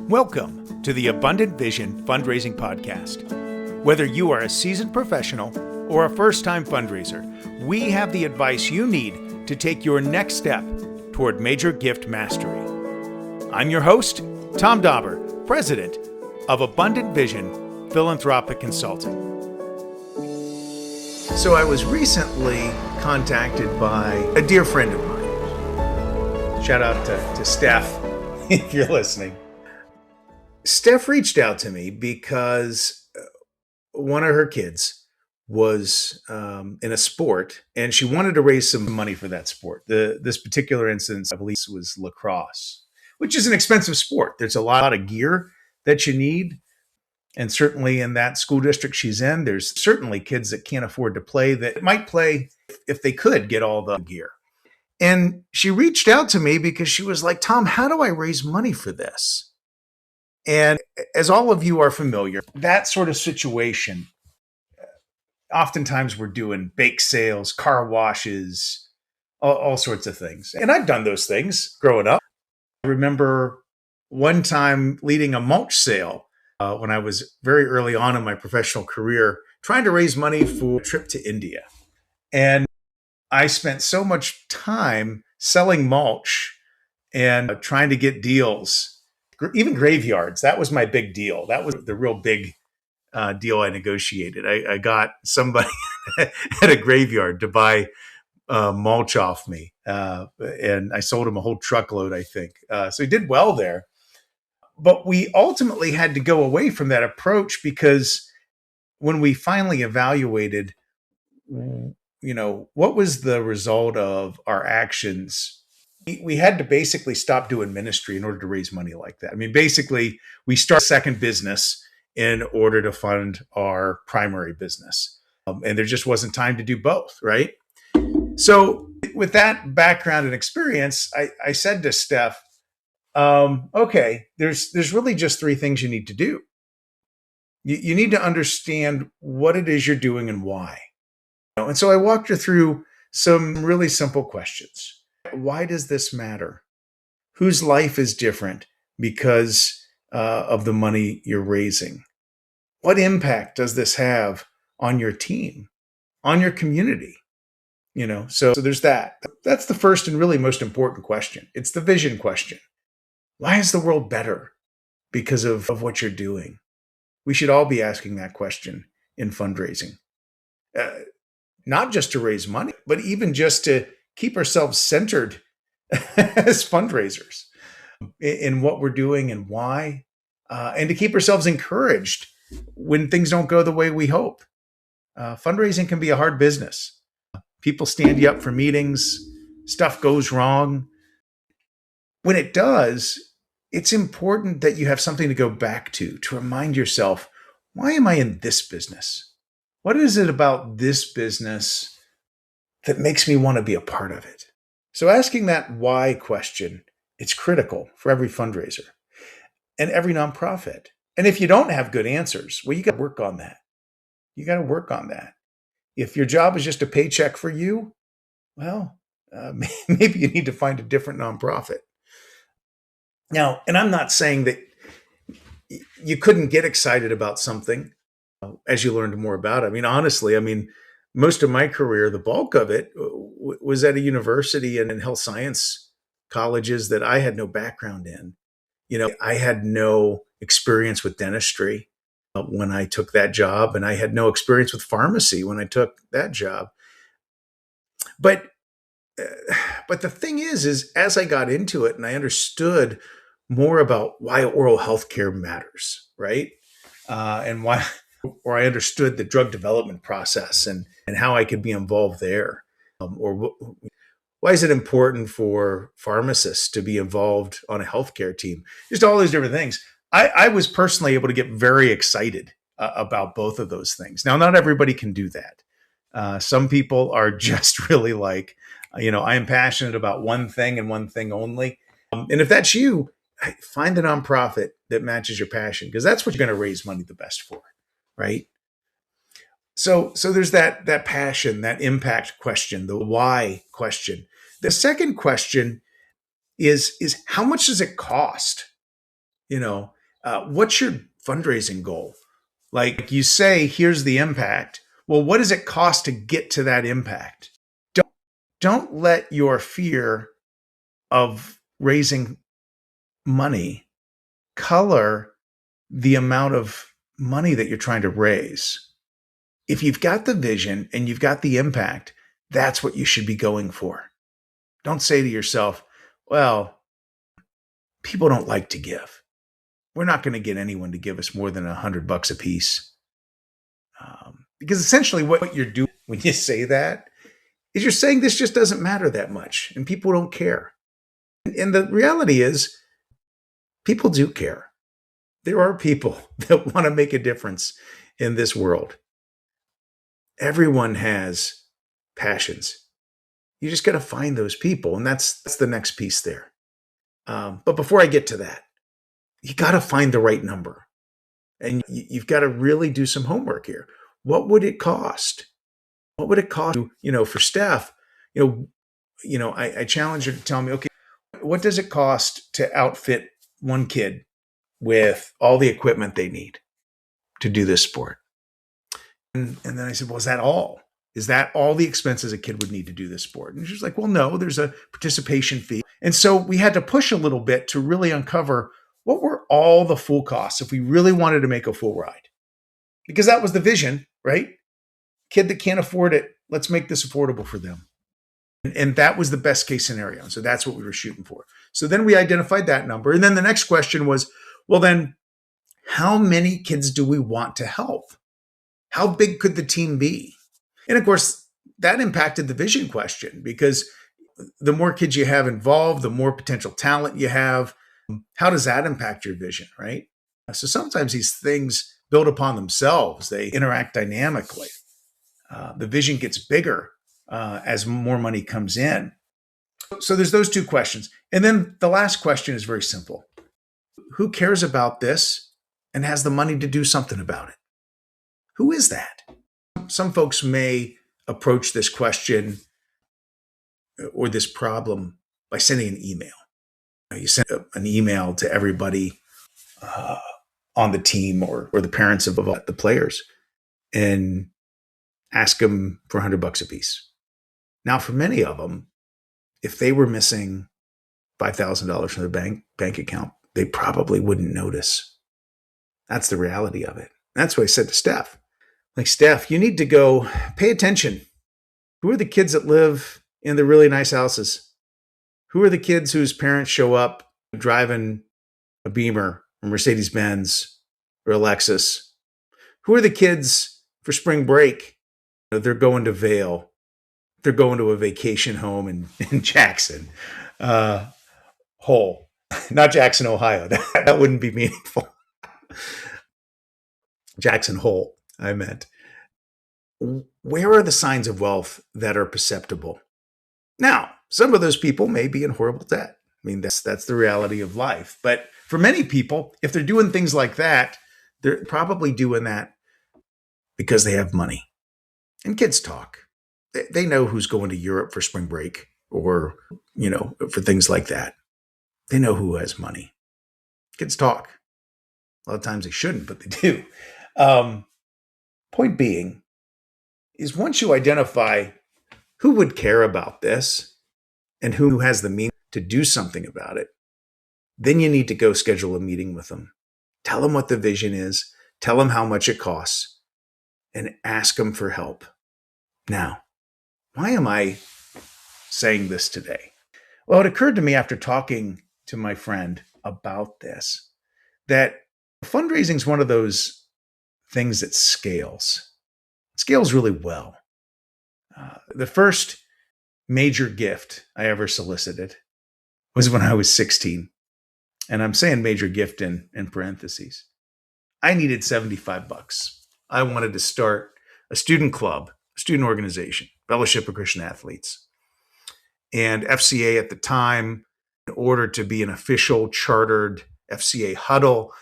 Welcome to the Abundant Vision Fundraising Podcast. Whether you are a seasoned professional or a first-time fundraiser, we have the advice you need to take your next step toward major gift mastery. I'm your host, Tom Dauber, President of Abundant Vision Philanthropic Consulting. So I was recently contacted by a dear friend of mine. Shout out to Steph, if you're listening. Steph reached out to me because one of her kids was in a sport and she wanted to raise some money for that sport. This particular instance, I believe, was lacrosse, which is an expensive sport. There's a lot of gear that you need. And certainly in that school district she's in, there's certainly kids that can't afford to play that might play if they could get all the gear. And she reached out to me because she was like, Tom, how do I raise money for this? And as all of you are familiar, that sort of situation, oftentimes we're doing bake sales, car washes, all sorts of things. And I've done those things growing up. I remember one time leading a mulch sale when I was very early on in my professional career, trying to raise money for a trip to India. And I spent so much time selling mulch and trying to get deals. Even graveyards, that was my big deal. That was the real big deal I negotiated. I got somebody at a graveyard to buy mulch off me. And I sold him a whole truckload, I think. So he did well there. But we ultimately had to go away from that approach because when we finally evaluated, what was the result of our actions, we had to basically stop doing ministry in order to raise money like that. I mean, basically, we start a second business in order to fund our primary business. And there just wasn't time to do both, right? So with that background and experience, I said to Steph, okay, there's really just three things you need to do. You need to understand what it is you're doing and why. And so I walked her through some really simple questions. Why does this matter? Whose life is different because of the money you're raising? What impact does this have on your team, on your community? So there's that. That's the first and really most important question. It's the vision question. Why is the world better because of what you're doing? We should all be asking that question in fundraising. Not just to raise money, but even just to keep ourselves centered as fundraisers in what we're doing and why, and to keep ourselves encouraged when things don't go the way we hope. Fundraising can be a hard business. People stand you up for meetings, stuff goes wrong. When it does, it's important that you have something to go back to remind yourself, why am I in this business? What is it about this business that makes me want to be a part of it? So asking that why question, it's critical for every fundraiser and every nonprofit. And if you don't have good answers, well, you got to work on that. If your job is just a paycheck for you, well, maybe you need to find a different nonprofit. Now, and I'm not saying that you couldn't get excited about something as you learned more about it. I mean, honestly, most of my career, the bulk of it was at a university and in health science colleges that I had no background in. I had no experience with dentistry when I took that job, and I had no experience with pharmacy when I took that job. But the thing is as I got into it and I understood more about why oral health care matters, right? And or I understood the drug development process and how I could be involved there. Why is it important for pharmacists to be involved on a healthcare team? Just all those different things. I was personally able to get very excited about both of those things. Now, not everybody can do that. Some people are just really like, I am passionate about one thing and one thing only. And if that's you, find a nonprofit that matches your passion, because that's what you're going to raise money the best for. Right? So there's that passion, that impact question, the why question. The second question is how much does it cost? What's your fundraising goal? Like you say, here's the impact. Well, what does it cost to get to that impact? Don't, don't let your fear of raising money color the amount of money that you're trying to raise. If you've got the vision and you've got the impact, that's what you should be going for. Don't say to yourself, well, people don't like to give. We're not going to get anyone to give us more than $100 a piece. Because essentially what you're doing when you say that is you're saying this just doesn't matter that much and people don't care. And the reality is people do care. There are people that want to make a difference in this world. Everyone has passions. You just got to find those people. And that's the next piece there. But before I get to that, you got to find the right number. And you've got to really do some homework here. What would it cost? What would it cost, for Steph? I challenge her to tell me, okay, what does it cost to outfit one kid with all the equipment they need to do this sport? And then I said, well, is that all? Is that all the expenses a kid would need to do this sport? And she's like, well, no, there's a participation fee. And so we had to push a little bit to really uncover what were all the full costs if we really wanted to make a full ride. Because that was the vision, right? Kid that can't afford it, let's make this affordable for them. And that was the best case scenario. And so that's what we were shooting for. So then we identified that number. And then the next question was, well, then how many kids do we want to help? How big could the team be? And of course, that impacted the vision question, because the more kids you have involved, the more potential talent you have. How does that impact your vision, right? So sometimes these things build upon themselves. They interact dynamically. The vision gets bigger as more money comes in. So there's those two questions. And then the last question is very simple. Who cares about this and has the money to do something about it? Who is that? Some folks may approach this question or this problem by sending an email. You send an email to everybody on the team or the parents of the players and ask them for $100 a piece. Now, for many of them, if they were missing $5,000 from their bank account, they probably wouldn't notice. That's the reality of it. That's what I said to Steph. Like, Steph, you need to go pay attention. Who are the kids that live in the really nice houses? Who are the kids whose parents show up driving a Beamer or Mercedes-Benz or a Lexus? Who are the kids for spring break? They're going to Vail. They're going to a vacation home in Jackson Hole. Not Jackson, Ohio. That wouldn't be meaningful. Jackson Hole, I meant. Where are the signs of wealth that are perceptible? Now, some of those people may be in horrible debt. I mean, that's the reality of life. But for many people, if they're doing things like that, they're probably doing that because they have money. And kids talk. They know who's going to Europe for spring break or, for things like that. They know who has money. Kids talk. A lot of times they shouldn't, but they do. Point being is, once you identify who would care about this and who has the means to do something about it, then you need to go schedule a meeting with them. Tell them what the vision is. Tell them how much it costs and ask them for help. Now, why am I saying this today? Well, it occurred to me after talking to my friend about this that fundraising is one of those things that scales. It scales really well. The first major gift I ever solicited was when I was 16. And I'm saying major gift in parentheses. I needed $75. I wanted to start a student club, a student organization, Fellowship of Christian Athletes. And FCA at the time, in order to be an official chartered FCA huddle,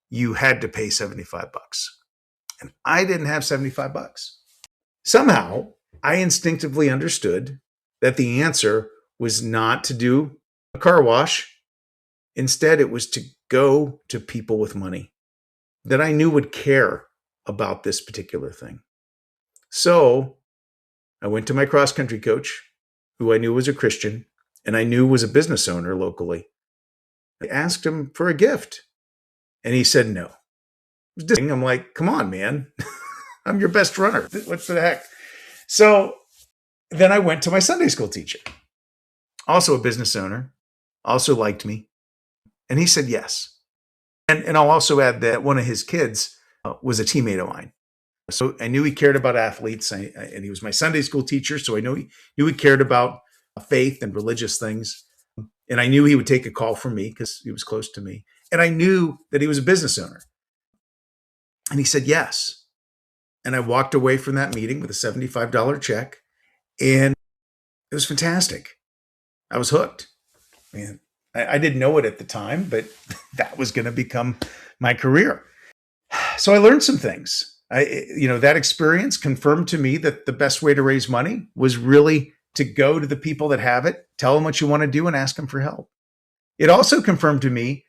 you had to pay $75. And I didn't have $75. Somehow, I instinctively understood that the answer was not to do a car wash. Instead, it was to go to people with money that I knew would care about this particular thing. So I went to my cross country coach, who I knew was a Christian and I knew was a business owner locally. I asked him for a gift and he said no. I'm like, come on, man. I'm your best runner. What the heck? So then I went to my Sunday school teacher, also a business owner, also liked me. And he said yes. And I'll also add that one of his kids was a teammate of mine. So I knew he cared about athletes, and he was my Sunday school teacher. So I knew he cared about faith and religious things. And I knew he would take a call from me because he was close to me. And I knew that he was a business owner. And he said yes. And I walked away from that meeting with a $75 check. And it was fantastic. I was hooked. Man, I didn't know it at the time, but that was going to become my career. So I learned some things. That experience confirmed to me that the best way to raise money was really to go to the people that have it, tell them what you want to do, and ask them for help. It also confirmed to me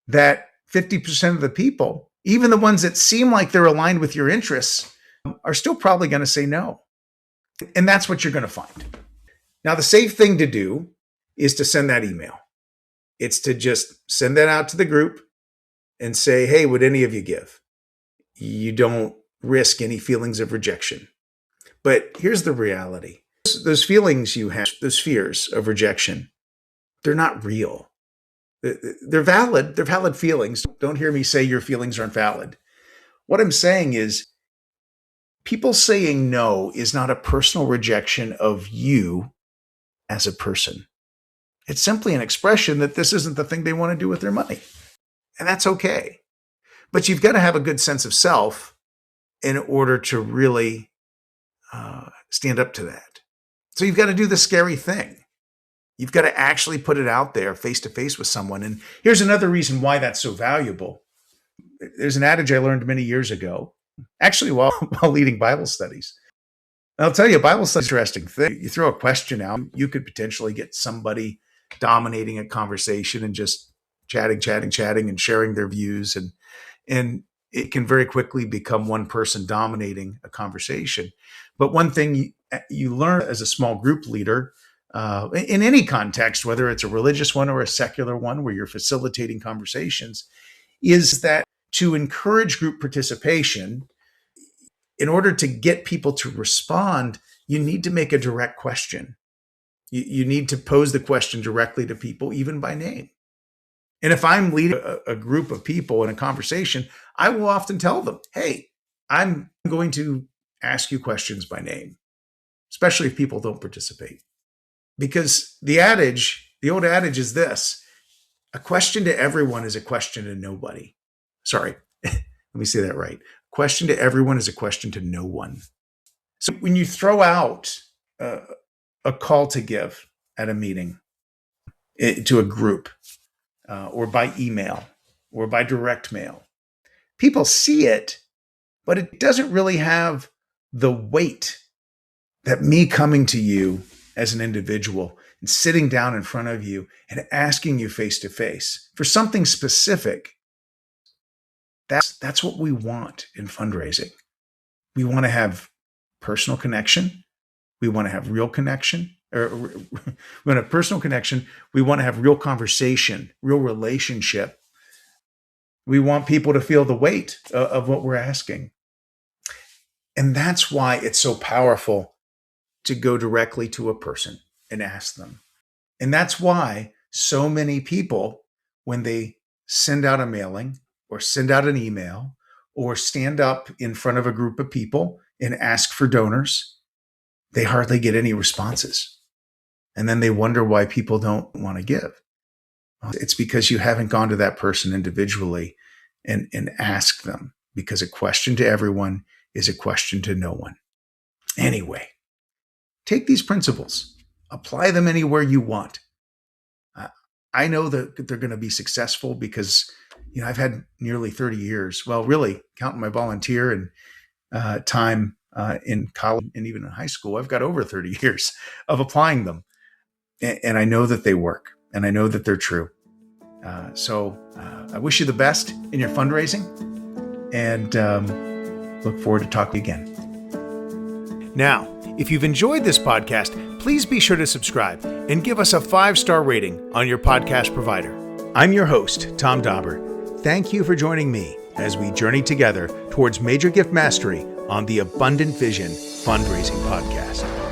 that 50% of the people, even the ones that seem like they're aligned with your interests, are still probably going to say no. And that's what you're going to find. Now, the safe thing to do is to send that email. It's to just send that out to the group and say, hey, would any of you give? You don't risk any feelings of rejection. But here's the reality. Those feelings you have, those fears of rejection, they're not real. They're valid. They're valid feelings. Don't hear me say your feelings aren't valid. What I'm saying is people saying no is not a personal rejection of you as a person. It's simply an expression that this isn't the thing they want to do with their money. And that's okay. But you've got to have a good sense of self in order to really stand up to that. So you've got to do the scary thing. You've got to actually put it out there face to face with someone. And here's another reason why that's so valuable. There's an adage I learned many years ago, actually while leading Bible studies. And I'll tell you, Bible studies is an interesting thing. You throw a question out, you could potentially get somebody dominating a conversation and just chatting and sharing their views. And it can very quickly become one person dominating a conversation. But one thing you learn as a small group leader, in any context, whether it's a religious one or a secular one where you're facilitating conversations, is that to encourage group participation, in order to get people to respond, you need to make a direct question. You need to pose the question directly to people, even by name. And if I'm leading a group of people in a conversation, I will often tell them, hey, I'm going to ask you questions by name, especially if people don't participate. Because the old adage is this: a question to everyone is a question to nobody. Sorry, let me say that right. A question to everyone is a question to no one. So when you throw out a call to give at a meeting to a group, or by email or by direct mail, people see it, but it doesn't really have the weight that me coming to you as an individual and sitting down in front of you and asking you face to face for something specific. That's what we want in fundraising. We want to have personal connection. We want to have real connection. Or we want to have personal connection. We want to have real conversation, real relationship. We want people to feel the weight of what we're asking. And that's why it's so powerful to go directly to a person and ask them. And that's why so many people, when they send out a mailing or send out an email or stand up in front of a group of people and ask for donors, they hardly get any responses. And then they wonder why people don't want to give. It's because you haven't gone to that person individually and asked them, because a question to everyone is a question to no one. Anyway, take these principles, apply them anywhere you want. I know that they're going to be successful because, I've had nearly 30 years. Well, really, counting my volunteer and time in college and even in high school, I've got over 30 years of applying them. And I know that they work, and I know that they're true. So I wish you the best in your fundraising, and look forward to talking again. Now, if you've enjoyed this podcast, please be sure to subscribe and give us a 5-star rating on your podcast provider. I'm your host, Tom Dauber. Thank you for joining me as we journey together towards major gift mastery on the Abundant Vision Fundraising Podcast.